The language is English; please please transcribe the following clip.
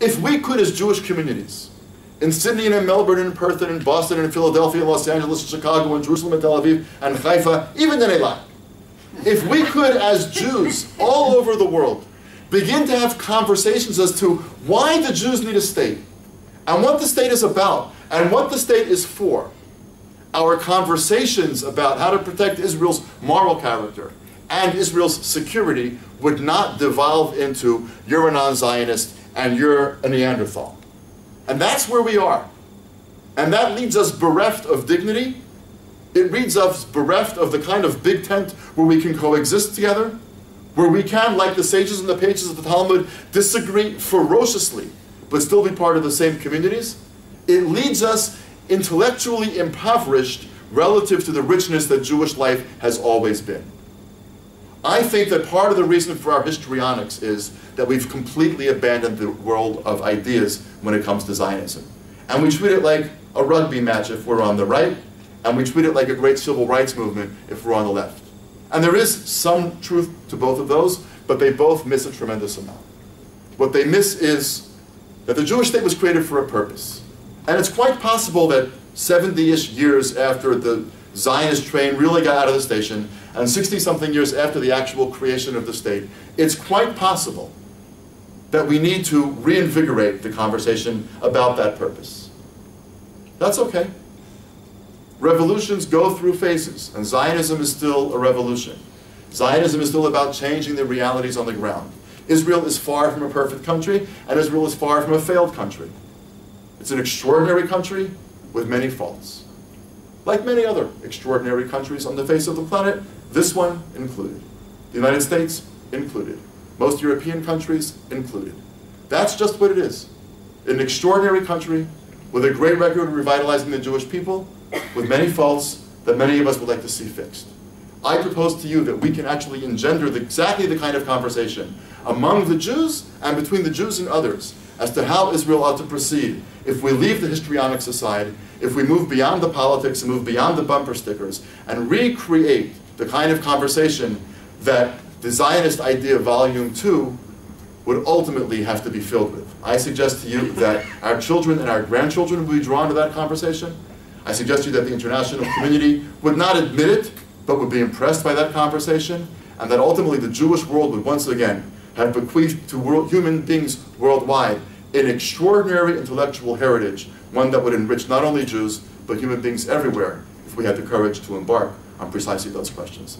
If we could, as Jewish communities, in Sydney and in Melbourne and Perth and in Boston and in Philadelphia and Los Angeles and Chicago and Jerusalem and Tel Aviv and Haifa, even in Eilat, if we could, as Jews all over the world, begin to have conversations as to why the Jews need a state, and what the state is about, and what the state is for, our conversations about how to protect Israel's moral character and Israel's security would not devolve into you're a non-Zionist and you're a Neanderthal. And that's where we are. And that leaves us bereft of dignity. It leaves us bereft of the kind of big tent where we can coexist together, where we can, like the sages in the pages of the Talmud, disagree ferociously, but still be part of the same communities. It leaves us intellectually impoverished relative to the richness that Jewish life has always been. I think that part of the reason for our histrionics is that we've completely abandoned the world of ideas when it comes to Zionism. And we treat it like a rugby match if we're on the right, and we treat it like a great civil rights movement if we're on the left. And there is some truth to both of those, but they both miss a tremendous amount. What they miss is that the Jewish state was created for a purpose. And it's quite possible that 70-ish years after the Zionist train really got out of the station, and 60-something years after the actual creation of the state, it's quite possible that we need to reinvigorate the conversation about that purpose. That's okay. Revolutions go through phases, and Zionism is still a revolution. Zionism is still about changing the realities on the ground. Israel is far from a perfect country, and Israel is far from a failed country. It's an extraordinary country with many faults. Like many other extraordinary countries on the face of the planet, this one included. The United States included. Most European countries included. That's just what it is. An extraordinary country with a great record of revitalizing the Jewish people, with many faults that many of us would like to see fixed. I propose to you that we can actually engender exactly the kind of conversation among the Jews and between the Jews and others as to how Israel ought to proceed if we leave the histrionics aside, if we move beyond the politics and move beyond the bumper stickers and recreate the kind of conversation that the Zionist idea volume 2 would ultimately have to be filled with. I suggest to you that our children and our grandchildren will be drawn to that conversation. I suggest to you that the international community would not admit it, but would be impressed by that conversation, and that ultimately the Jewish world would once again have bequeathed to human beings worldwide an extraordinary intellectual heritage, one that would enrich not only Jews, but human beings everywhere if we had the courage to embark on precisely those questions.